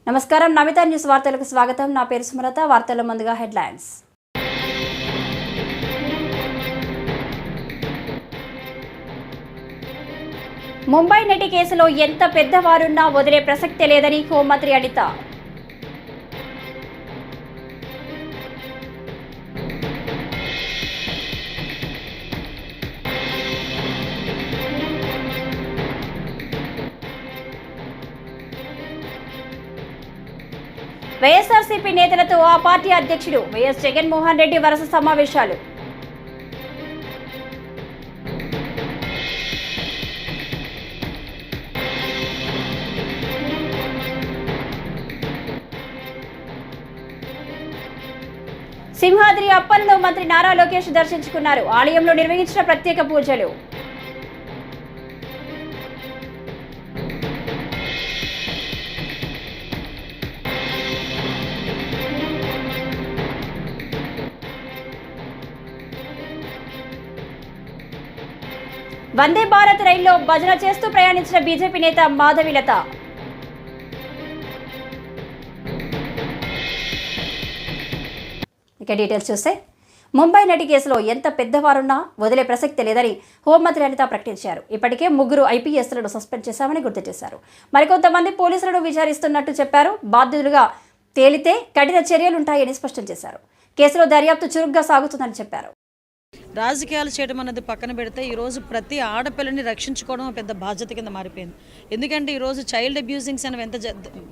నమస్కారం నమిత న్యూస్ వార్తలకు స్వాగతం. నా పేరు సుమలత. వార్తల ముందుగా హెడ్లైన్స్. ముంబై నటి కేసులో ఎంత పెద్దవారున్నా వదిలే ప్రసక్తే లేదని హోంమంత్రి అనిత. వైఎస్ఆర్సీపీ నేతలతో ఆ పార్టీ అధ్యక్షుడు వైఎస్ జగన్మోహన్ రెడ్డి వరుస సమావేశాలు. సింహాద్రి అప్పన్ను మంత్రి నారా లోకేష్ దర్శించుకున్నారు. ఆలయంలో నిర్వహించిన ప్రత్యేక పూజలు. వందే భారత్ రైల్లో భజన చేస్తూ ప్రయాణించిన బీజేపీ నేత మాధవిలత. ఇక డీటెయిల్స్ చూస్తే, ముంబై నటి కేసులో ఎంత పెద్దవారున్నా వదిలే ప్రసక్తి లేదని హోంమంత్రి అనిత ప్రకటించారు. ఇప్పటికే 3 ఐపీఎస్లను సస్పెండ్ చేశామని గుర్తు చేశారు. మరికొంతమంది పోలీసులను విచారిస్తున్నట్టు చెప్పారు. బాధ్యులుగా తేలితే కఠిన చర్యలుంటాయని స్పష్టం చేశారు. కేసులో దర్యాప్తు చురుగ్గా సాగుతుందని చెప్పారు. రాజకీయాలు చేయడం అన్నది పక్కన పెడితే ఈరోజు ప్రతి ఆడపిల్లని రక్షించుకోవడం పెద్ద బాధ్యత కింద మారిపోయింది. ఎందుకంటే ఈరోజు చైల్డ్ అబ్యూజింగ్స్ అనేవి ఎంత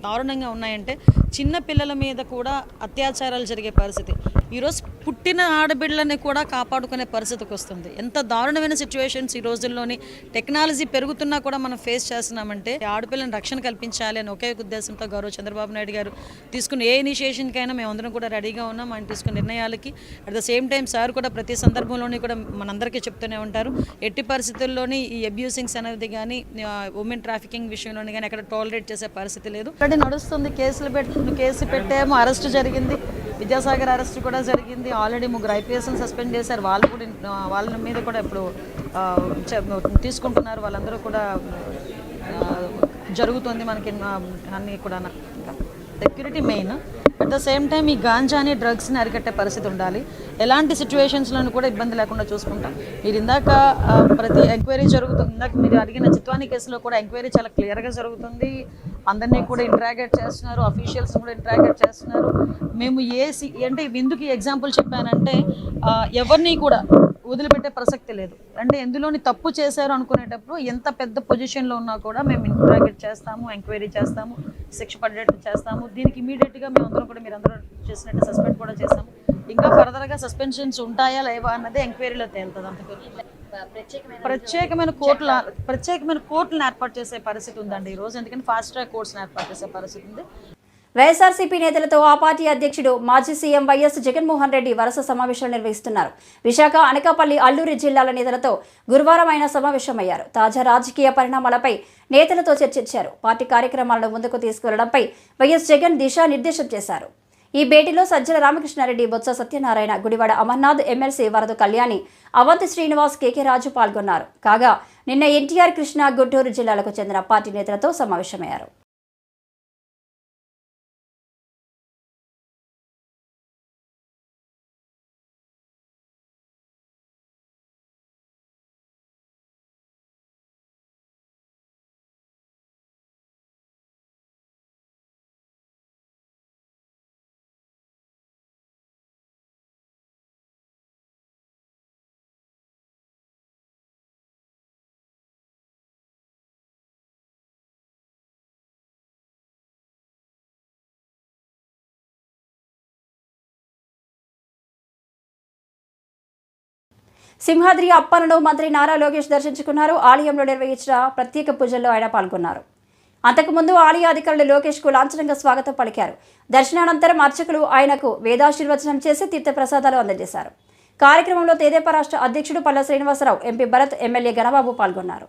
దారుణంగా ఉన్నాయంటే చిన్న పిల్లల మీద కూడా అత్యాచారాలు జరిగే పరిస్థితి. ఈరోజు పుట్టిన ఆడబిడ్డలని కూడా కాపాడుకునే పరిస్థితికి వస్తుంది. ఎంత దారుణమైన సిచ్యువేషన్స్ ఈ రోజుల్లోని టెక్నాలజీ పెరుగుతున్నా కూడా మనం ఫేస్ చేస్తున్నామంటే ఆడపిల్లని రక్షణ కల్పించాలి అని ఒకే ఉద్దేశంతో గౌరవ చంద్రబాబు నాయుడు గారు తీసుకున్న ఏ ఇనిషియేషన్కైనా మేమందరం కూడా రెడీగా ఉన్నాం. ఆయన తీసుకున్న నిర్ణయాలకి at the same time sir కూడా ప్రతి సందర్భంలో కూడా మనందరికీ చెప్తూనే ఉంటారు. ఎట్టి పరిస్థితుల్లోని ఈ అబ్యూసింగ్స్ అనేది కానీ ఉమెన్ ట్రాఫికింగ్ విషయంలోని కానీ అక్కడ టాలరేట్ చేసే పరిస్థితి లేదు. ఇక్కడ నడుస్తుంది. కేసు పెట్టాము, అరెస్ట్ జరిగింది, విద్యాసాగర్ అరెస్ట్ కూడా జరిగింది. ఆల్రెడీ 3 ఐపీఎస్లను సస్పెండ్ చేశారు. వాళ్ళ మీద కూడా ఇప్పుడు తీసుకుంటున్నారు. వాళ్ళందరూ కూడా జరుగుతుంది. మనకి అన్నీ కూడా security main. At the same time ఈ గాంజాని డ్రగ్స్ని అరికట్టే పరిస్థితి ఉండాలి. ఎలాంటి సిచ్యువేషన్స్లోనూ కూడా ఇబ్బంది లేకుండా చూసుకుంటాం. మీరు ఇందాక ప్రతి ఎంక్వైరీ జరుగుతుంది. ఇందాక మీరు అడిగిన చిత్వాని కేసులో కూడా ఎంక్వైరీ చాలా క్లియర్గా జరుగుతుంది. అందరినీ కూడా ఇంటరాగేట్ చేస్తున్నారు, అఫీషియల్స్ కూడా ఇంటరాగేట్ చేస్తున్నారు. మేము అంటే ఎందుకు ఈ ఎగ్జాంపుల్ చెప్పానంటే ఎవరిని కూడా వదిలిపెట్టే ప్రసక్తి లేదు. అంటే ఎందులోని తప్పు చేశారు అనుకునేటప్పుడు ఎంత పెద్ద పొజిషన్లో ఉన్నా కూడా మేము ఇంటరాగేట్ చేస్తాము, ఎంక్వైరీ చేస్తాము, శిక్ష పడేట్టు చేస్తాము. దీనికి ఇమీడియట్గా మేము అందరం కూడా మీరు అందరూ చేసినట్టు సస్పెండ్ కూడా చేస్తాము. ఇంకా ఫర్దర్గా సస్పెన్షన్స్ ఉంటాయా లేవా అన్నది ఎంక్వైరీలో తేలుతుంది. అంతకు ప్రత్యేకమైన కోర్టులను ఏర్పాటు చేసే పరిస్థితి ఉందండి ఈరోజు. ఎందుకంటే ఫాస్ట్ ట్రాక్ కోర్ట్స్ని ఏర్పాటు చేసే పరిస్థితి ఉంది. వైఎస్ఆర్సీపీ నేతలతో ఆ పార్టీ అధ్యక్షుడు మాజీ సీఎం వైఎస్ జగన్మోహన్ రెడ్డి వరుస సమావేశాలు నిర్వహిస్తున్నారు. విశాఖ, అనకాపల్లి, అల్లూరి జిల్లాల నేతలతో గురువారం ఆయన సమావేశమయ్యారు. తాజా రాజకీయ పరిణామాలపై నేతలతో చర్చించారు. పార్టీ కార్యక్రమాలను ముందుకు తీసుకువెళ్లడంపై వైఎస్ జగన్ దిశానిర్దేశం చేశారు. ఈ భేటీలో సజ్జల రామకృష్ణారెడ్డి, బొత్స సత్యనారాయణ, గుడివాడ అమర్నాథ్, ఎమ్మెల్సీ వరద కళ్యాణి, అవంతి శ్రీనివాస్, కేకే రాజు పాల్గొన్నారు. కాగా నిన్న ఎన్టీఆర్, కృష్ణా, గుంటూరు జిల్లాలకు చెందిన పార్టీ నేతలతో సమావేశమయ్యారు. సింహాద్రి అప్పన్ను మంత్రి నారా లోకేష్ దర్శించుకున్నారు. ఆలయంలో నిర్వహించిన ప్రత్యేక పూజల్లో ఆయన పాల్గొన్నారు. అంతకుముందు ఆలయ అధికారులు లోకేష్కు లాంఛనంగా స్వాగతం పలికారు. దర్శనానంతరం అర్చకులు ఆయనకు వేదాశీర్వచనం చేసి తీర్థప్రసాదాలు అందజేశారు. కార్యక్రమంలో తెదేపా రాష్ట్ర అధ్యక్షుడు పల్ల శ్రీనివాసరావు, ఎంపీ భరత్, ఎమ్మెల్యే గణబాబు పాల్గొన్నారు.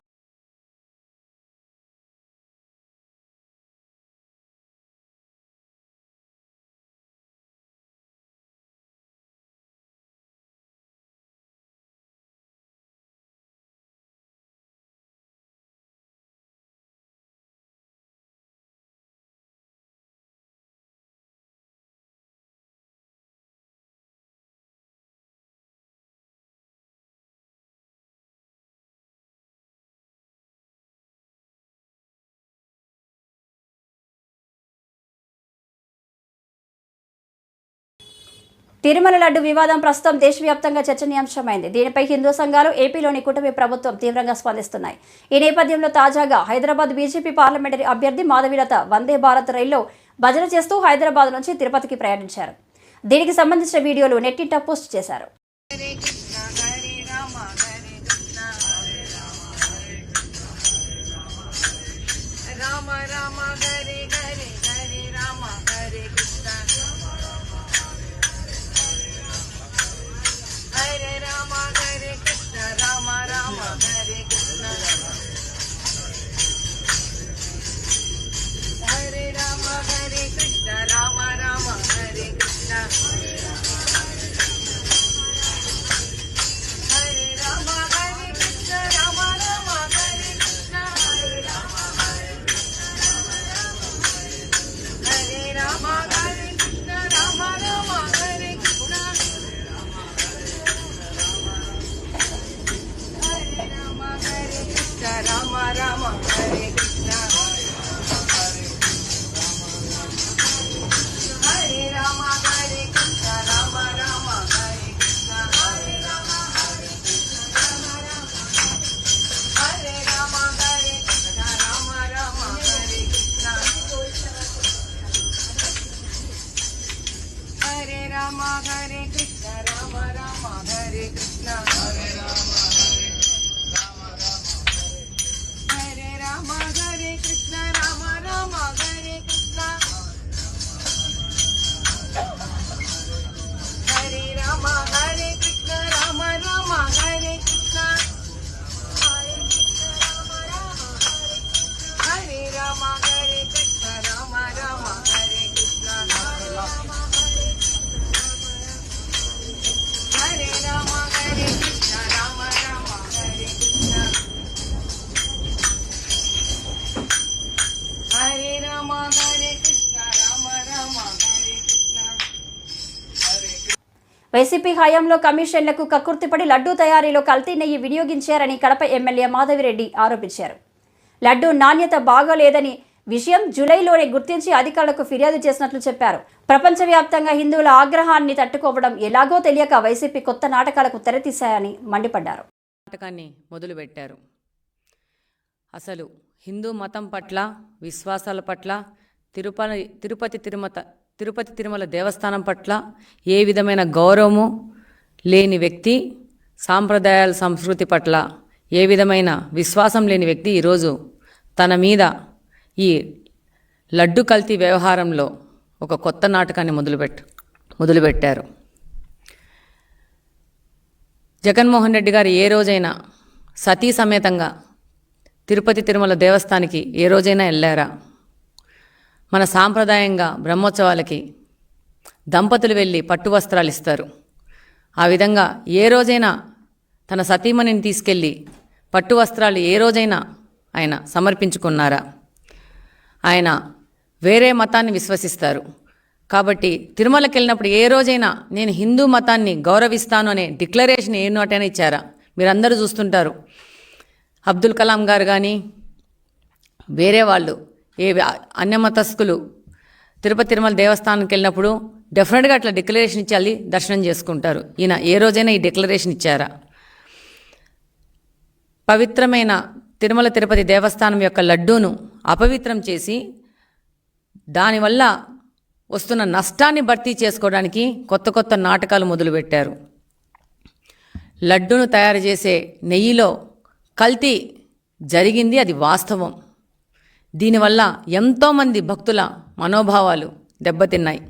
తిరుమల లడ్డు వివాదం ప్రస్తుతం దేశవ్యాప్తంగా చర్చనీయాంశమైంది. దీనిపై హిందూ సంఘాలు, ఏపీలోని కూటమి ప్రభుత్వం తీవ్రంగా స్పందిస్తున్నాయి. ఈ నేపథ్యంలో తాజాగా హైదరాబాద్ బీజేపీ పార్లమెంటరీ అభ్యర్థి మాధవీలత వందే భారత్ రైల్లో భజన చేస్తూ హైదరాబాద్ నుంచి తిరుపతికి ప్రయాణించారు. దీనికి సంబంధించిన వీడియోలు నెట్టింట పోస్ట్ చేశారు. వైసీపీ హయాంలో కమిషన్లకు కక్కుర్తిపడి లడ్డూ తయారీలో కల్తీ నెయ్యి వినియోగించారని కడప ఎమ్మెల్యే మాధవిరెడ్డి ఆరోపించారు. లడ్డూ నాణ్యత బాగోలేదని విషయం జూలైలోనే గుర్తించి అధికారులకు ఫిర్యాదు చేసినట్లు చెప్పారు. ప్రపంచవ్యాప్తంగా హిందువుల ఆగ్రహాన్ని తట్టుకోవడం ఎలాగో తెలియక వైసీపీ కొత్త నాటకాలకు తెరతీశాయని మండిపడ్డారు. నాటకాన్ని మొదలుపెట్టారు. అసలు హిందూ మతం పట్ల, విశ్వాసాల పట్ల, తిరుపతి తిరుమల దేవస్థానం పట్ల ఏ విధమైన గౌరవము లేని వ్యక్తి, సాంప్రదాయాల సంస్కృతి పట్ల ఏ విధమైన విశ్వాసం లేని వ్యక్తి ఈరోజు తన మీద ఈ లడ్డు కల్తీ వ్యవహారంలో ఒక కొత్త నాటకాన్ని మొదలుపెట్టారు. జగన్మోహన్ రెడ్డి గారు ఏ రోజైనా సతీ సమేతంగా తిరుపతి తిరుమల దేవస్థానానికి ఏ రోజైనా వెళ్ళారా? మన సాంప్రదాయంగా బ్రహ్మోత్సవాలకి దంపతులు వెళ్ళి పట్టు వస్త్రాలు ఇస్తారు. ఆ విధంగా ఏ రోజైనా తన సతీమణిని తీసుకెళ్ళి పట్టు వస్త్రాలు ఏ రోజైనా ఆయన సమర్పించుకున్నారా? ఆయన వేరే మతాన్ని విశ్వసిస్తారు. కాబట్టి తిరుమలకి వెళ్ళినప్పుడు ఏ రోజైనా నేను హిందూ మతాన్ని గౌరవిస్తాను అనే డిక్లరేషన్ ఏ నోటైనా ఇచ్చారా? మీరందరూ చూస్తుంటారు. అబ్దుల్ కలాం గారు కానీ వేరే వాళ్ళు అన్యమతస్థులు తిరుపతి తిరుమల దేవస్థానానికి వెళ్ళినప్పుడు డెఫినెట్గా అట్లా డిక్లరేషన్ ఇచ్చి దర్శనం చేసుకుంటారు. ఈయన ఏ రోజైనా ఈ డిక్లరేషన్ ఇచ్చారా? పవిత్రమైన తిరుమల తిరుపతి దేవస్థానం యొక్క లడ్డూను అపవిత్రం చేసి దానివల్ల వస్తున్న నష్టాన్ని భర్తీ చేసుకోవడానికి కొత్త నాటకాలు మొదలుపెట్టారు. లడ్డూను తయారు చేసే నెయ్యిలో కల్తీ జరిగింది, అది వాస్తవం. దీనివల్ల ఎంతోమంది భక్తుల మనోభావాలు దెబ్బతిన్నాయి.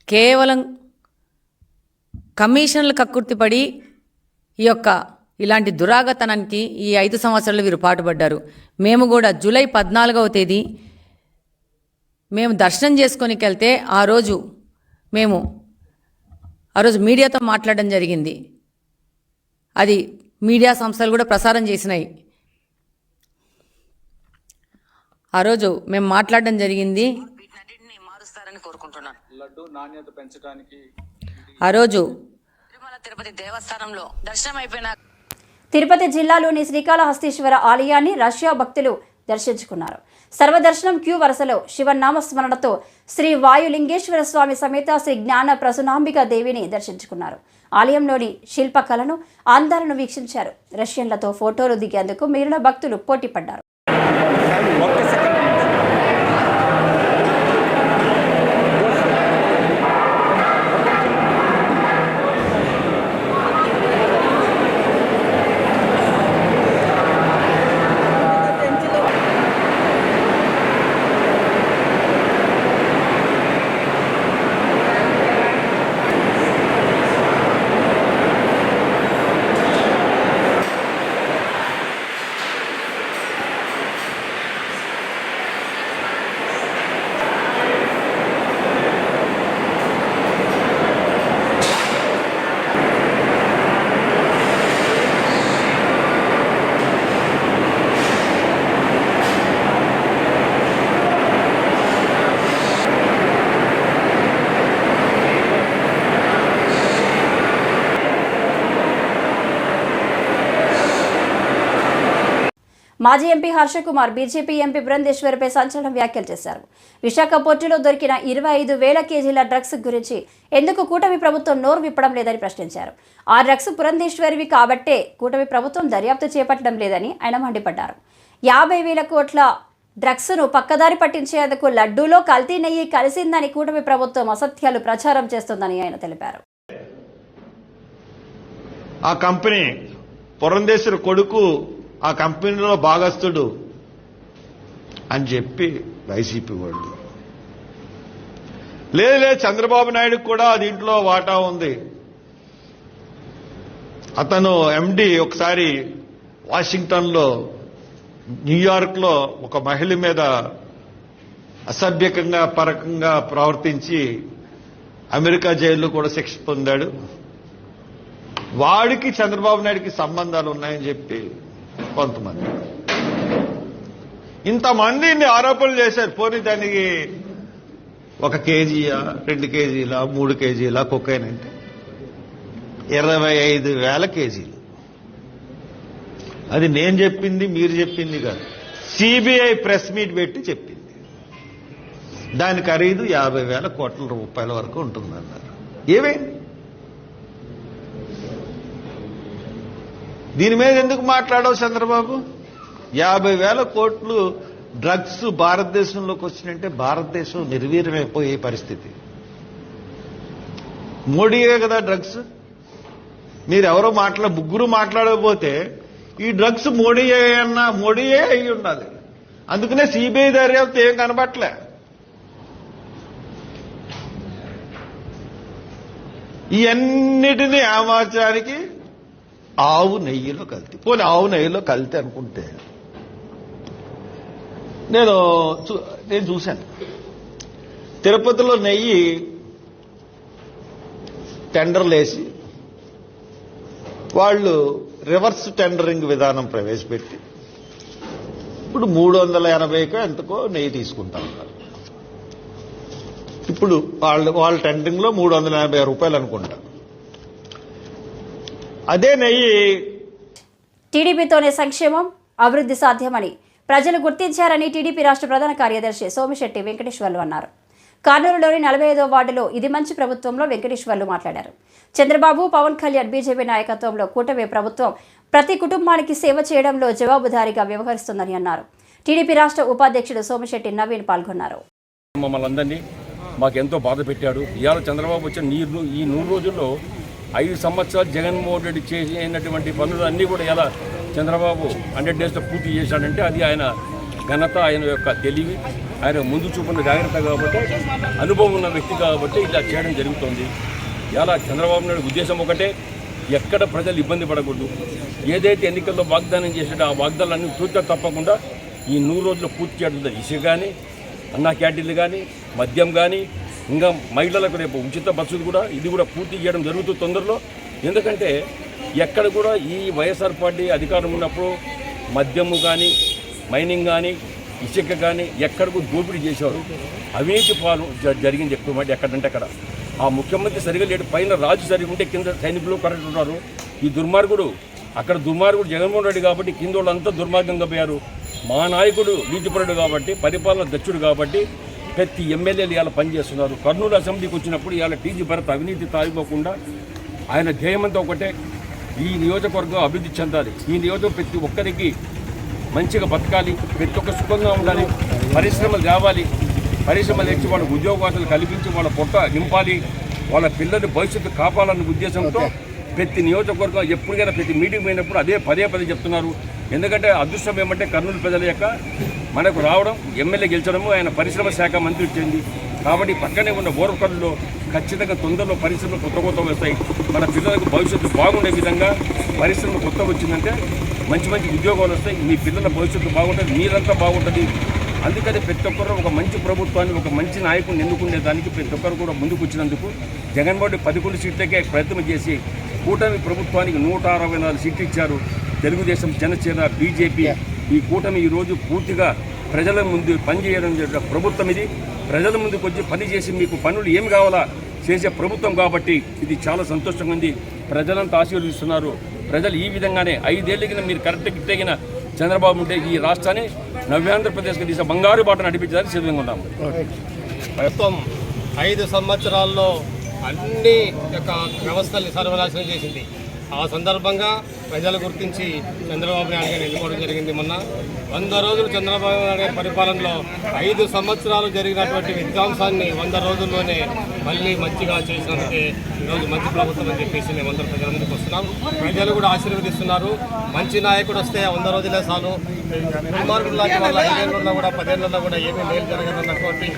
కేవలం కమిషన్లు కక్కుర్తిపడి ఇలాంటి దురాగతనానికి ఈ 5 సంవత్సరాలు వీరు పాటుపడ్డారు. మేము కూడా జూలై 14వ తేదీ మేము దర్శనం చేసుకొనికి వెళ్తే ఆ రోజు మీడియాతో మాట్లాడడం జరిగింది. అది మీడియా సంస్థలు కూడా ప్రసారం చేసినాయి. ఆ రోజు మేము మాట్లాడడం జరిగింది. లడ్డు నాణ్యత పెంచడానికి ఆ రోజు తిరుమల తిరుపతి దేవస్థానంలో దర్శనం అయిపోయిన తిరుపతి జిల్లాలోని శ్రీకాళహస్తీశ్వర ఆలయాన్ని రష్యా భక్తులు దర్శించుకున్నారు. సర్వదర్శనం క్యూ వరుసలో శివనామస్మరణతో శ్రీ వాయులింగేశ్వర స్వామి సమేత శ్రీ జ్ఞాన ప్రసూనాంబికా దేవిని దర్శించుకున్నారు. ఆలయంలోని శిల్పకళను అందాలను వీక్షించారు. రష్యన్లతో ఫోటోలు దిగేందుకు మిగిలిన భక్తులు పోటీపడ్డారు. మాజీ ఎంపీ హర్షకుమార్ బీజేపీ ఎంపీ బృందేశ్వర్పై సంచలన వ్యాఖ్యలు చేశారు. విశాఖ పోర్టులో దొరికిన 25,000 కేజీల డ్రగ్స్ గురించి ఎందుకు కూటమి ప్రభుత్వం నోరు విప్పడం లేదని ప్రశ్నించారు. ఆ డ్రగ్స్ పురంధేశ్వరివి కాబట్టే కూటమి ప్రభుత్వం దర్యాప్తు చేపట్టడం లేదని ఆయన మండిపడ్డారు. 50,000 కోట్ల డ్రగ్స్ను పక్కదారి పట్టించేందుకు లడ్డూలో కల్తీ నెయ్యి కలిసిందని కూటమి ప్రభుత్వం అసత్యాలు ప్రచారం చేస్తోందని ఆయన తెలిపారు. ఆ కంపెనీ పురంధేశ్వరి కొడుకు ఆ కంపెనీలో భాగస్తుడు అని చెప్పి వైసీపీ వాళ్ళు లేదు చంద్రబాబు నాయుడుకు కూడా దీంట్లో వాటా ఉంది. అతను ఎండి ఒకసారి వాషింగ్టన్లో న్యూయార్క్లో ఒక మహిళ మీద అసభ్యకంగా పరకంగా ప్రవర్తించి అమెరికా జైల్లో కూడా శిక్ష పొందాడు. వాడికి చంద్రబాబు నాయుడికి సంబంధాలు ఉన్నాయని చెప్పి కొంతమంది ఇంతమంది ఇన్ని ఆరోపణలు చేశారు. పోనీ దానికి 1 కేజీయా 2 కేజీలా 3 కేజీలా కొకైన్ అంటే 25,000 కేజీలు. అది నేను చెప్పింది మీరు చెప్పింది కాదు, సిబిఐ ప్రెస్ మీట్ పెట్టి చెప్పింది. దాని ఖరీదు 50,000 కోట్ల రూపాయల వరకు ఉంటుందన్నారు. ఏమైంది? దీని మీద ఎందుకు మాట్లాడవు చంద్రబాబు? 50,000 కోట్లు డ్రగ్స్ భారతదేశంలోకి వచ్చినంటే భారతదేశం నిర్వీర్యమైపోయే పరిస్థితి. మోడీయే కదా డ్రగ్స్. మీరెవరో ముగ్గురు మాట్లాడకపోతే ఈ డ్రగ్స్ మోడీయే అయి ఉండాలి. అందుకనే సిబిఐ దర్యాప్తు ఏం కనబట్లే. ఇవన్నిటినీ ఏమార్చడానికి ఆవు నెయ్యిలో కల్తీ. పోనీ ఆవు నెయ్యిలో కల్తీ అనుకుంటే నేను చూశాను. తిరుపతిలో నెయ్యి టెండర్లేసి వాళ్ళు రివర్స్ టెండరింగ్ విధానం ప్రవేశపెట్టి ఇప్పుడు 380కో ఎంతకో నెయ్యి తీసుకుంటా ఉన్నారు. ఇప్పుడు వాళ్ళ టెండరింగ్లో 380 రూపాయలు అనుకుంటా. అదే నెయ్యి టీడీపీతోనే సంక్షేమం అభివృద్ధి సాధ్యమని ప్రజలు గుర్తించారని టీడీపీ రాష్ట్ర ప్రధాన కార్యదర్శి సోమిశెట్టి వెంకటేశ్వర్లు అన్నారు. కర్నూలులోని 45వ వార్డులో ఇది మంచి ప్రభుత్వంలో వెంకటేశ్వర్లు మాట్లాడారు. చంద్రబాబు, పవన్ కళ్యాణ్ బీజేపీ నాయకత్వంలో కూటమి ప్రభుత్వం ప్రతి కుటుంబానికి సేవ చేయడంలో జవాబుదారీగా వ్యవహరిస్తుందని అన్నారు. టీడీపీ రాష్ట్ర ఉపాధ్యక్షుడు సోమిశెట్టి నవీన్ పాల్గొన్నారు. మమ్మల్ని అందరినీ మాకెంతో బాధ పెట్టాడు. ఇవాళ చంద్రబాబు వచ్చిన ఈ 100 రోజుల్లో 5 సంవత్సరాలు జగన్మోహన్ రెడ్డి చేసినటువంటి పనులు అన్నీ కూడా ఎలా చంద్రబాబు 100 డేస్లో పూర్తి చేశాడంటే అది ఆయన ఘనత, ఆయన యొక్క తెలివి, ఆయన ముందు చూపున్న జాగ్రత్త కాబట్టి, అనుభవం ఉన్న వ్యక్తి కాబట్టి ఇలా చేయడం జరుగుతుంది. ఇలా చంద్రబాబు నాయుడు ఉద్దేశం ఒకటే, ఎక్కడ ప్రజలు ఇబ్బంది పడకూడదు. ఏదైతే ఎన్నికల్లో వాగ్దానం చేసాడో ఆ వాగ్దానాన్ని తూచా తప్పకుండా ఈ 100 రోజుల్లో పూర్తి చేయడం. ఇసుక కానీ, అన్నా క్యాంటీన్లు కానీ, మద్యం కానీ, ఇంకా మహిళలకు రేపు ఉచిత బస్సులు కూడా ఇది కూడా పూర్తి చేయడం జరుగుతుంది తొందరలో. ఎందుకంటే ఎక్కడ కూడా ఈ వైఎస్ఆర్ పార్టీ అధికారం ఉన్నప్పుడు మద్యము కానీ, మైనింగ్ కానీ, ఇసుక కానీ ఎక్కడికి దోపిడీ చేసేవారు. అవినీతి పాలు జరిగింది ఎక్కువ మాట. ఎక్కడంటే అక్కడ ఆ ముఖ్యమంత్రి సరిగా లేడు, పైన రాజు సరిగా ఉంటే కింద సైనికులు కరెక్ట్ ఉన్నారు. ఈ దుర్మార్గుడు అక్కడ దుర్మార్గుడు జగన్మోహన్ రెడ్డి కాబట్టి కింద వాళ్ళంతా దుర్మార్గంగా పోయారు. మా నాయకుడు నీతిపరుడు కాబట్టి, పరిపాలన దక్షుడు కాబట్టి ప్రతి ఎమ్మెల్యేలు ఇవాళ పనిచేస్తున్నారు. కర్నూలు అసెంబ్లీకి వచ్చినప్పుడు ఇవాళ టీజీ భరత్ అవినీతి తాగిపోకుండా ఆయన ధ్యేయమంతా ఒకటే, ఈ నియోజకవర్గం అభివృద్ధి చెందాలి, ఈ నియోజకవర్గం ప్రతి ఒక్కరికి మంచిగా బతకాలి, ప్రతి ఒక్క సుఖంగా ఉండాలి, పరిశ్రమలు తేవాలి, పరిశ్రమలు తెచ్చి వాళ్ళకి ఉద్యోగాలు కల్పించి వాళ్ళ పొట్ట నింపాలి, వాళ్ళ పిల్లల భవిష్యత్తు కాపాలన్న ఉద్దేశంతో ప్రతి నియోజకవర్గం ఎప్పటికైనా ప్రతి మీటింగ్ పోయినప్పుడు అదే పదే చెప్తున్నారు. ఎందుకంటే అదృష్టం ఏమంటే కర్నూలు ప్రజల యొక్క మనకు రావడం, ఎమ్మెల్యే గెలిచడము, ఆయన పరిశ్రమ శాఖ మంత్రి వచ్చింది కాబట్టి పక్కనే ఉన్న ఓరకల్లో ఖచ్చితంగా తొందరలో పరిశ్రమలు కొత్త వస్తాయి. మన పిల్లలకు భవిష్యత్తు బాగుండే విధంగా పరిశ్రమ కొత్త వచ్చిందంటే మంచి ఉద్యోగాలు వస్తాయి, మీ పిల్లల భవిష్యత్తు బాగుంటుంది, మీరంతా బాగుంటుంది. అందుకని ప్రతి ఒక్కరు ఒక మంచి ప్రభుత్వాన్ని, ఒక మంచి నాయకుడిని ఎన్నుకునే దానికి ప్రతి ఒక్కరు కూడా ముందుకు వచ్చినందుకు జగన్మోహన్ రెడ్డి 11 సీట్లకే ప్రయత్నం చేసి కూటమి ప్రభుత్వానికి 164 సీట్లు ఇచ్చారు. తెలుగుదేశం, జనసేన, బీజేపీ ఈ కూటమి ఈరోజు పూర్తిగా ప్రజల ముందు పనిచేయడం ప్రభుత్వం. ఇది ప్రజల ముందుకు వచ్చి పని చేసి మీకు పనులు ఏమి కావాలా చేసే ప్రభుత్వం కాబట్టి ఇది చాలా సంతోషంగా ఉంది. ప్రజలంతా ఆశీర్వదిస్తున్నారు. ప్రజలు ఈ విధంగానే 5 ఏళ్ళకి మీరు కరెక్ట్గా ఇట్టగిన చంద్రబాబు ఉంటే ఈ రాష్ట్రాన్ని నవ్యాంధ్రప్రదేశ్కి తీసే బంగారు బాట నడిపించడానికి సిద్ధంగా ఉన్నాము. ప్రభుత్వం 5 సంవత్సరాల్లో అన్ని యొక్క వ్యవస్థల్ని సర్వనాశనం చేసింది. ఆ సందర్భంగా ప్రజలు గుర్తించి చంద్రబాబు నాయుడు గారిని ఎన్నుకోవడం జరిగింది. మొన్న 100 రోజులు చంద్రబాబు నాయుడు గారి పరిపాలనలో 5 సంవత్సరాలు జరిగినటువంటి విధ్వంసాన్ని 100 రోజుల్లోనే మళ్ళీ మంచిగా చేసినందుకే ఈరోజు మంచి ప్రభుత్వం అని చెప్పేసి మేమందరూ ప్రజల ముందుకు వస్తున్నాం. ప్రజలు కూడా ఆశీర్వదిస్తున్నారు. మంచి నాయకుడు వస్తే 100 రోజులే చాలు, దుర్మార్గులు లాంటి వాళ్ళ 5 ఏళ్ళలో కూడా 10 ఏళ్ళలో కూడా ఏమీ మేలు జరగదన్నటువంటి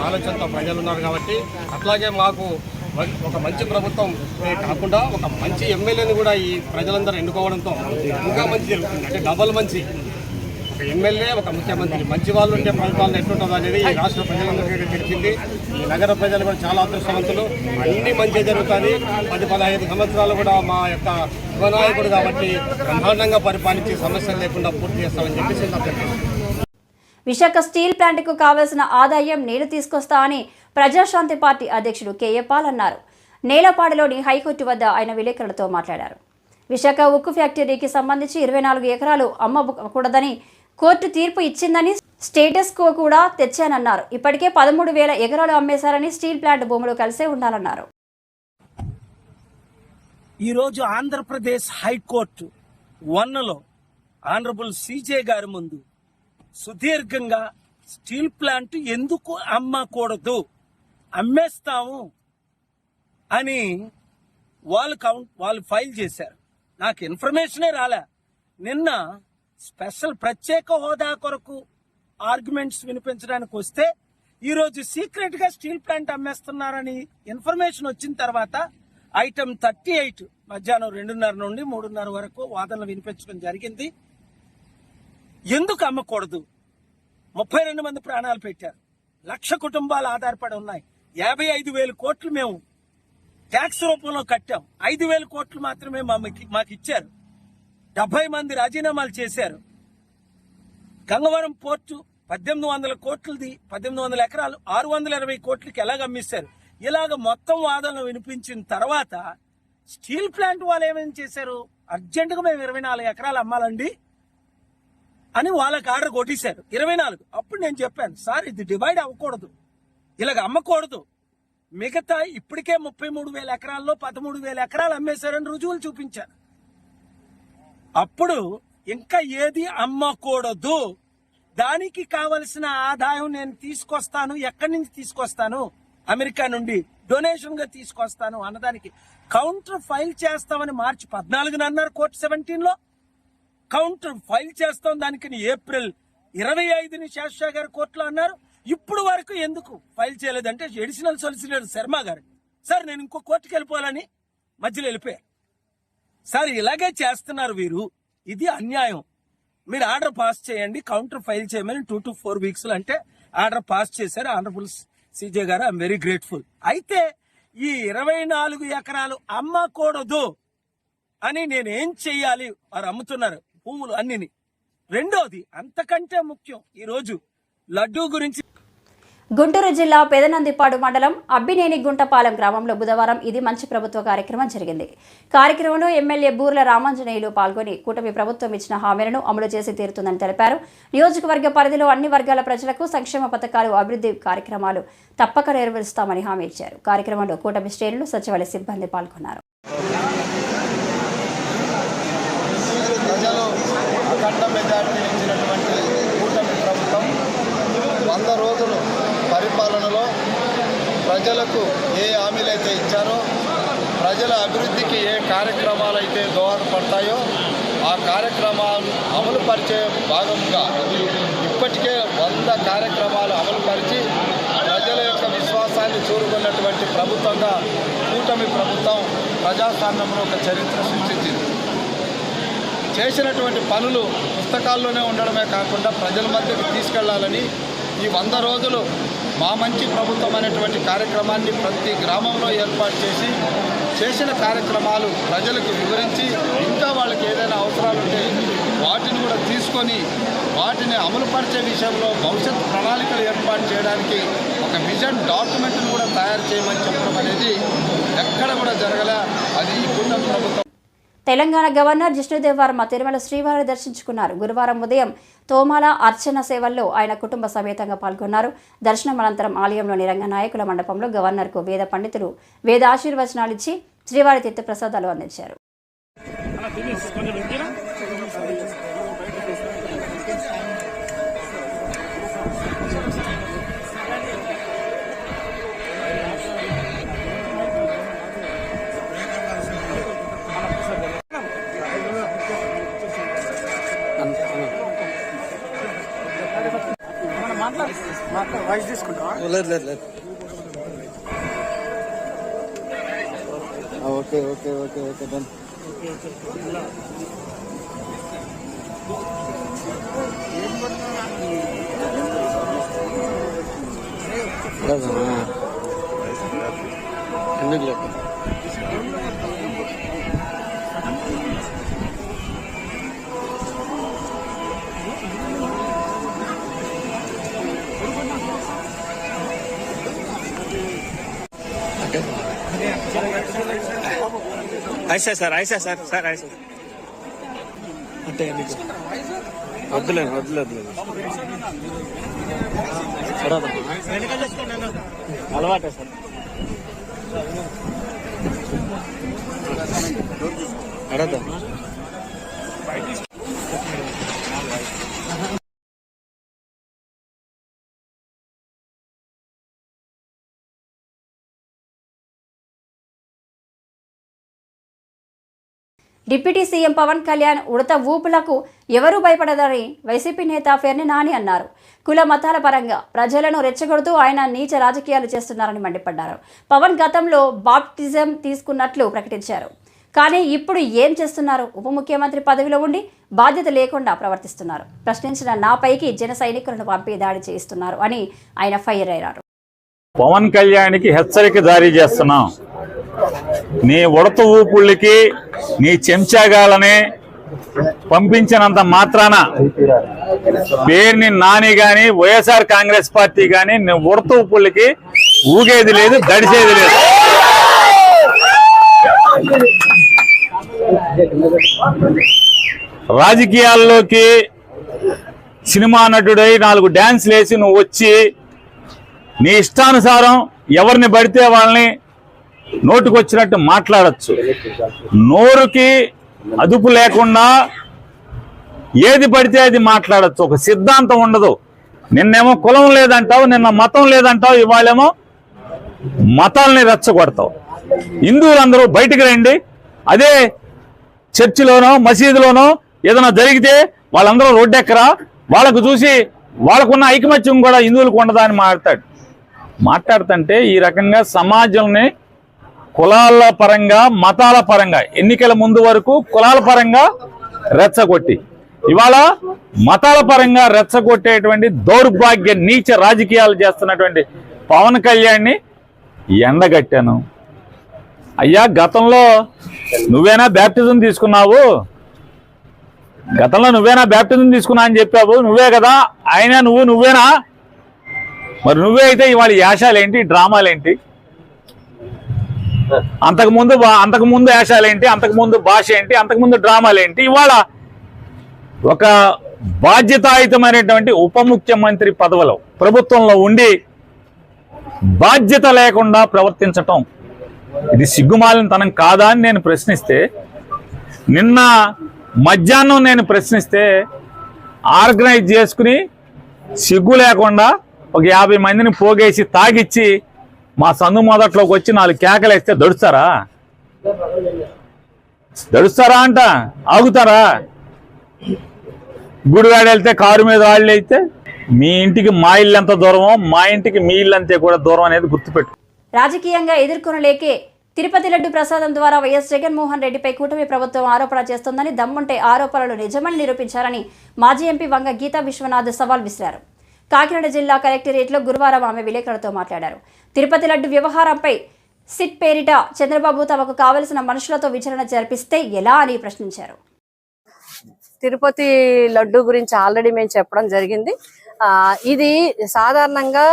ఆలోచనతో ప్రజలు ఉన్నారు. కాబట్టి అట్లాగే మాకు ఒక మంచి ప్రభుత్వం కాకుండా ఒక మంచి ఎమ్మెల్యేని కూడా ఈ ప్రజలందరూ ఎన్నుకోవడంతో ఇంకా మంచి జరుగుతుంది. అంటే డబల్ మంచి, ఒక ఎమ్మెల్యే, ఒక ముఖ్యమంత్రి, మంచి వాళ్ళు ఉంటే పరిపాలన ఎట్లుంటుందో అనేది ఈ రాష్ట్ర ప్రజలందరికీ తెలిసింది. ఈ నగర ప్రజలు కూడా చాలా అదృష్టవంతులు. అన్ని మంచి జరుగుతుంది. 10-15 సంవత్సరాలు కూడా మా యొక్క యువనాయకుడు కాబట్టి బ్రహ్మాండంగా పరిపాలించి సమస్యలు లేకుండా పూర్తి చేస్తామని చెప్పేసి విశాఖ స్టీల్ ప్లాంట్కు కావాల్సిన ఆదాయం నేను తీసుకొస్తా అని ప్రజాశాంతి పార్టీ అధ్యక్షుడు కేఏ పాల్ అన్నారు. నేలపాడులోని హైకోర్టు వద్ద ఆయన విలేకరులతో మాట్లాడారు. విశాఖ ఉక్కు ఫ్యాక్టరీకి సంబంధించి 24 ఎకరాలు అమ్మకూడదని కోర్టు తీర్పు ఇచ్చిందని, స్టేటస్ కో కూడా తెచ్చానన్నారు. ఇప్పటికే 13,000 ఎకరాలు అమ్మేశారని, స్టీల్ ప్లాంట్ భూములు కలిసే ఉండాలన్నారు. ఈరోజు ఆంధ్రప్రదేశ్ హైకోర్టు 1లో ఆనరబుల్ సిజే గారి ముందు సుదీర్ఘంగా స్టీల్ ప్లాంట్ ఎందుకు అమ్మకూడదు, అమ్మేస్తాము అని వాళ్ళు ఫైల్ చేశారు. నాకు ఇన్ఫర్మేషనే రాలే. నిన్న స్పెషల్ ప్రత్యేక హోదా కొరకు ఆర్గ్యుమెంట్స్ వినిపించడానికి వస్తే ఈరోజు సీక్రెట్ గా స్టీల్ ప్లాంట్ అమ్మేస్తున్నారని ఇన్ఫర్మేషన్ వచ్చిన తర్వాత ఐటమ్ 38 మధ్యాహ్నం 2:30 నుండి 3:30 వరకు వాదనలు వినిపించడం జరిగింది. ఎందుకు అమ్మకూడదు? 32 మంది ప్రాణాలు పెట్టారు, 1,00,000 కుటుంబాలు ఆధారపడి ఉన్నాయి. 55,000 కోట్లు మేము ట్యాక్స్ రూపంలో కట్టాం. 5,000 కోట్లు మాత్రమే మాకు ఇచ్చారు. 70 మంది రాజీనామాలు చేశారు. గంగవరం పోర్టు 1,800 కోట్లది, 1,800 ఎకరాలు 620 కోట్లకి ఎలాగ అమ్మిస్తారు? ఇలాగ మొత్తం వాదనలు వినిపించిన తర్వాత స్టీల్ ప్లాంట్ వాళ్ళు ఏమేమి చేశారు? అర్జెంటుగా మేము 24 ఎకరాలు అమ్మాలండి అని వాళ్ళకి ఆర్డర్ కొట్టేశారు. 24. అప్పుడు నేను చెప్పాను, సార్ ఇది డివైడ్ అవ్వకూడదు, ఇలాగ అమ్మకూడదు. మిగతా ఇప్పటికే 33,000 ఎకరాల్లో 13,000 ఎకరాలు అమ్మేశారని రుజువులు చూపించారు. అప్పుడు ఇంకా ఏది అమ్మకూడదు, దానికి కావలసిన ఆదాయం నేను తీసుకొస్తాను. ఎక్కడి నుంచి తీసుకొస్తాను? అమెరికా నుండి డొనేషన్ గా తీసుకొస్తాను అన్నదానికి కౌంటర్ ఫైల్ చేస్తామని మార్చి 14 అన్నారు కోర్టు 17లో. కౌంటర్ ఫైల్ చేస్తాం దానికి ఏప్రిల్ 25 శాస్త్రి గారు కోర్టులో అన్నారు. ఇప్పుడు వరకు ఎందుకు ఫైల్ చేయలేదంటే అడిషనల్ సొలిసిటర్ శర్మ గారు, సార్ నేను ఇంకో కోర్టుకి వెళ్ళిపోవాలని మధ్యలో వెళ్ళిపోయారు. సార్ ఇలాగే చేస్తున్నారు వీరు, ఇది అన్యాయం. మీరు ఆర్డర్ పాస్ చేయండి, కౌంటర్ ఫైల్ చేయమని 2 to 4 weeks అంటే ఆర్డర్ పాస్ చేశారు ఆనరబుల్ సిజే గారు. I'm very grateful. అయితే ఈ 24 ఎకరాలు అమ్మకూడదు అని నేనేం చెయ్యాలి? వారు అమ్ముతున్నారు భూములు అన్నిని. రెండోది అంతకంటే ముఖ్యం, ఈ రోజు లడ్డూ గురించి గుంటూరు జిల్లా పెదనందిపాడు మండలం అబ్బినేని గుంటపాలెం గ్రామంలో బుధవారం ఇది మంచి ప్రభుత్వ కార్యక్రమం జరిగింది. కార్యక్రమంలో ఎమ్మెల్యే బూర్ల రామాంజనేయులు పాల్గొని కూటమి ప్రభుత్వం ఇచ్చిన హామీలను అమలు చేసి తీరుతుందని తెలిపారు. నియోజకవర్గ పరిధిలో అన్ని వర్గాల ప్రజలకు సంక్షేమ పథకాలు, అభివృద్ధి కార్యక్రమాలు తప్పక నెరవేరుస్తామని హామీ ఇచ్చారు. కార్యక్రమంలో కూటమి శ్రేణులు, సచివాలయ సిబ్బంది పాల్గొన్నారు. అఖండ మెజార్టీ ఇచ్చినటువంటి కూటమి ప్రభుత్వం 100 రోజులు పరిపాలనలో ప్రజలకు ఏ హామీలైతే ఇచ్చారో, ప్రజల అభివృద్ధికి ఏ కార్యక్రమాలు అయితే దోహదపడతాయో ఆ కార్యక్రమాలు అమలుపరిచే భాగంగా ఇప్పటికే 100 కార్యక్రమాలు అమలుపరిచి ప్రజల యొక్క విశ్వాసాన్ని చూరుకున్నటువంటి ప్రభుత్వంగా కూటమి ప్రభుత్వం ప్రజాస్వామ్యంలో ఒక చరిత్ర సృష్టించింది. చేసినటువంటి పనులు పుస్తకాల్లోనే ఉండడమే కాకుండా ప్రజల మధ్యకు తీసుకెళ్లాలని ఈ 100 రోజులు మా మంచి ప్రభుత్వం అనేటువంటి కార్యక్రమాన్ని ప్రతి గ్రామంలో ఏర్పాటు చేసి చేసిన కార్యక్రమాలు ప్రజలకు వివరించి ఇంకా వాళ్ళకి ఏదైనా అవసరాలు ఉంటే వాటిని కూడా తీసుకొని వాటిని అమలుపరిచే విషయంలో భవిష్యత్ ప్రణాళికలు ఏర్పాటు చేయడానికి ఒక విజన్ డాక్యుమెంట్ను కూడా తయారు చేయమని చెప్పడం అనేది ఎక్కడ కూడా జరగలే. అది ఈ కూటమి ప్రభుత్వం. తెలంగాణ గవర్నర్ జిష్ణుదేవ్ వర్మ తిరుమల శ్రీవారిని దర్శించుకున్నారు. గురువారం ఉదయం తోమాల అర్చన సేవల్లో ఆయన కుటుంబ సమేతంగా పాల్గొన్నారు. దర్శనం అనంతరం ఆలయంలోని రంగనాయకుల మండపంలో గవర్నర్కు వేద పండితులు వేద ఆశీర్వచనాలిచ్చి శ్రీవారి తీర్థ ప్రసాదాలు అందించారు. Okay okay okay okay done. ఎందుకు లేదు ఐసా సార్ సార్ ఐసా అంటే వద్దులేదు అలవాటే సార్. అడద్దా డిప్యూటీ సీఎం పవన్ కళ్యాణ్ ఉడత ఊపులకు ఎవరూ భయపడదని వైసీపీ నేత ఫెర్ని నాని అన్నారు. కుల మతాల పరంగా ప్రజలను రెచ్చగొడుతూ ఆయన నీచ రాజకీయాలు చేస్తున్నారని మండిపడ్డారు. పవన్ గతంలో బాప్టిజం తీసుకున్నట్లు ప్రకటించారు. కానీ ఇప్పుడు ఏం చేస్తున్నారు? ఉప ముఖ్యమంత్రి పదవిలో ఉండి బాధ్యత లేకుండా ప్రవర్తిస్తున్నారు. ప్రశ్నించిన నాపైకి జన సైనికులను పంపి దాడి చేయిస్తున్నారు అని ఆయన ఫైర్ అయ్యారు. పవన్ కళ్యాణ్కి హెచ్చరిక జారీ చేస్తున్నాం. నీ ఉడత ఊపుళ్ళకి నీ చెంచాగాలని పంపించినంత మాత్రాన పేరుని నాని గాని వైఎస్ఆర్ కాంగ్రెస్ పార్టీ గాని నీ ఉడత ఊపుళ్ళకి ఊగేది లేదు, దడిచేది లేదు. రాజకీయాల్లోకి సినిమా నటుడై 4 డ్యాన్స్లు వేసి నువ్వు వచ్చి నీ ఇష్టానుసారం ఎవరిని పడితే వాళ్ళని నోటుకొచ్చినట్టు మాట్లాడచ్చు. నోరుకి అదుపు లేకుండా ఏది పడితే అది మాట్లాడచ్చు. ఒక సిద్ధాంతం ఉండదు. నిన్నేమో కులం లేదంటావు, నిన్న మతం లేదంటావు, ఇవాళేమో మతాల్ని రెచ్చగొడతావు. హిందువులందరూ బయటికి రండి. అదే చర్చిలోనో మసీదులోనో ఏదైనా జరిగితే వాళ్ళందరూ రోడ్డెక్కరా, వాళ్ళకు చూసి వాళ్ళకున్న ఐకమత్యం కూడా హిందువులకు ఉండదా అని మాట్లాడుతుంటే ఈ రకంగా సమాజంని కులాల పరంగా మతాల పరంగా ఎన్నికల ముందు వరకు కులాల పరంగా రెచ్చగొట్టి ఇవాళ మతాల పరంగా రెచ్చగొట్టేటువంటి దౌర్భాగ్య నీచ రాజకీయాలు చేస్తున్నటువంటి పవన్ కళ్యాణ్ని ఎండగట్టాను. అయ్యా, గతంలో నువ్వేనా బ్యాప్టిజం తీసుకున్నావు? గతంలో నువ్వేనా బ్యాప్టిజం తీసుకున్నా అని చెప్పావు. నువ్వే కదా ఆయన, నువ్వేనా? మరి నువ్వే అయితే ఇవాళ యాషాలేంటి, డ్రామాలేంటి? అంతకుముందు యాషాలేంటి, అంతకుముందు భాష ఏంటి, అంతకుముందు డ్రామాలేంటి? ఇవాళ ఒక బాధ్యతాయుతమైనటువంటి ఉప ముఖ్యమంత్రి పదవిలో ప్రభుత్వంలో ఉండి బాధ్యత లేకుండా ప్రవర్తించటం ఇది సిగ్గుమాలినతనం కాదా అని నేను ప్రశ్నిస్తే, నిన్న మధ్యాహ్నం నేను ప్రశ్నిస్తే ఆర్గనైజ్ చేసుకుని సిగ్గు లేకుండా ఒక 50 మందిని పోగేసి తాగిచ్చి మా సందు మొదట్లోకి వచ్చి 4 కేకలేస్తే దడుస్తారా అంట? ఆగుతారా? గుడివాడ వెళ్తే కారు మీద వాళ్ళు అయితే మీ ఇంటికి మా ఇల్లు ఎంత దూరమో మా ఇంటికి మీ ఇల్లు అంతే కూడా దూరం అనేది గుర్తుపెట్టు. రాజకీయంగా ఎదుర్కొనలేకే తిరుపతి లడ్డు ప్రసాదం ద్వారా వైఎస్ జగన్మోహన్ రెడ్డిపై కూటమి ప్రభుత్వం ఆరోపణ చేస్తోందని, దమ్ముంటే ఆరోపణలు నిజమని నిరూపించారని మాజీ ఎంపీ వంగ గీతా విశ్వనాథ్ సవాల్ విసిరారు. కాకినాడ జిల్లా కలెక్టరేట్లో గురువారం ఆమె విలేకరులతో మాట్లాడారు. తిరుపతి లడ్డు వ్యవహారంపై సిట్ పేరిట చంద్రబాబు తమకు కావలసిన మనుషులతో విచారణ జరిపిస్తే ఎలా అని ప్రశ్నించారు. తిరుపతి లడ్డు గురించి ఆల్రెడీ మేము చెప్పడం జరిగింది. ఇది సాధారణంగా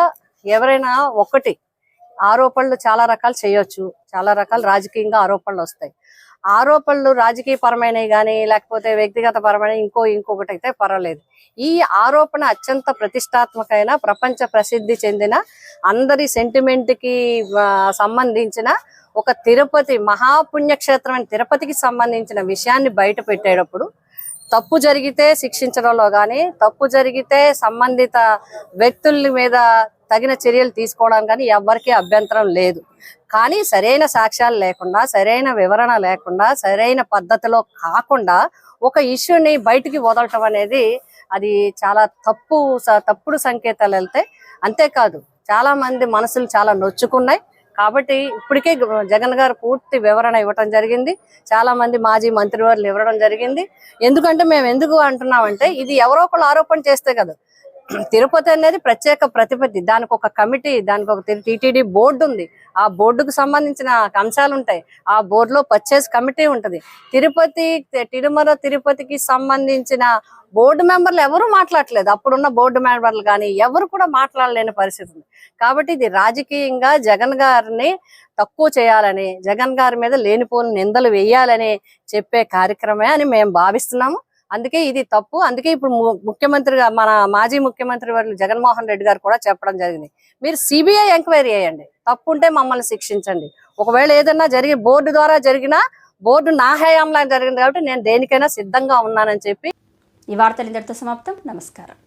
ఎవరైనా ఒకటి ఆరోపణలు చాలా రకాలు చేయొచ్చు, చాలా రకాల రాజకీయంగా ఆరోపణలు వస్తాయి. ఆరోపణలు రాజకీయ పరమైనవి కానీ లేకపోతే వ్యక్తిగత పరమైన ఇంకొకటి అయితే పర్వాలేదు. ఈ ఆరోపణ అత్యంత ప్రతిష్టాత్మకమైన, ప్రపంచ ప్రసిద్ధి చెందిన, అందరి సెంటిమెంట్ కి సంబంధించిన ఒక తిరుపతి మహాపుణ్యక్షేత్రమైన తిరుపతికి సంబంధించిన విషయాన్ని బయట పెట్టేటప్పుడు తప్పు జరిగితే శిక్షించడంలో కానీ, తప్పు జరిగితే సంబంధిత వ్యక్తుల మీద తగిన చర్యలు తీసుకోవడం కానీ ఎవరికీ అభ్యంతరం లేదు. కానీ సరైన సాక్ష్యాలు లేకుండా, సరైన వివరణ లేకుండా, సరైన పద్ధతిలో కాకుండా ఒక ఇష్యూని బయటికి వదలటం అనేది అది చాలా తప్పుడు సంకేతాలు వెళ్తాయి. అంతేకాదు చాలా మంది మనసులు చాలా నొచ్చుకున్నాయి. కాబట్టి ఇప్పటికే జగన్ గారు పూర్తి వివరణ ఇవ్వటం జరిగింది. చాలా మంది మాజీ మంత్రివర్యులు ఇవ్వడం జరిగింది. ఎందుకంటే మేము ఎందుకు అంటున్నామంటే ఇది ఎవరో ఒకళ్ళు ఆరోపణ చేస్తే కదా. తిరుపతి అనేది ప్రత్యేక ప్రతిపత్తి, దానికి ఒక కమిటీ, దానికి ఒక టీటీడీ బోర్డు ఉంది. ఆ బోర్డుకు సంబంధించిన అంశాలు ఉంటాయి. ఆ బోర్డులో పర్చేస్ కమిటీ ఉంటుంది. తిరుమల తిరుపతికి సంబంధించిన బోర్డు మెంబర్లు ఎవరు మాట్లాడలేదు. అప్పుడున్న బోర్డు మెంబర్లు కానీ ఎవరు కూడా మాట్లాడలేని పరిస్థితి ఉంది. కాబట్టి ఇది రాజకీయంగా జగన్ గారిని తక్కువ చేయాలని, జగన్ గారి మీద లేనిపోని నిందలు వేయాలని చెప్పే కార్యక్రమే అని మేము భావిస్తున్నాము. అందుకే ఇది తప్పు. అందుకే ఇప్పుడు ముఖ్యమంత్రిగా మన మాజీ ముఖ్యమంత్రి వర్యులు జగన్మోహన్ రెడ్డి గారు కూడా చెప్పడం జరిగింది, మీరు సిబిఐ ఎంక్వైరీ చేయండి, తప్పు ఉంటే మమ్మల్ని శిక్షించండి. ఒకవేళ ఏదన్నా జరిగి బోర్డు ద్వారా జరిగినా, బోర్డు నా హయాంలో జరిగింది కాబట్టి నేను దేనికైనా సిద్ధంగా ఉన్నానని చెప్పి. ఈ వార్తలు ఇంతటితో సమాప్తం. నమస్కారం.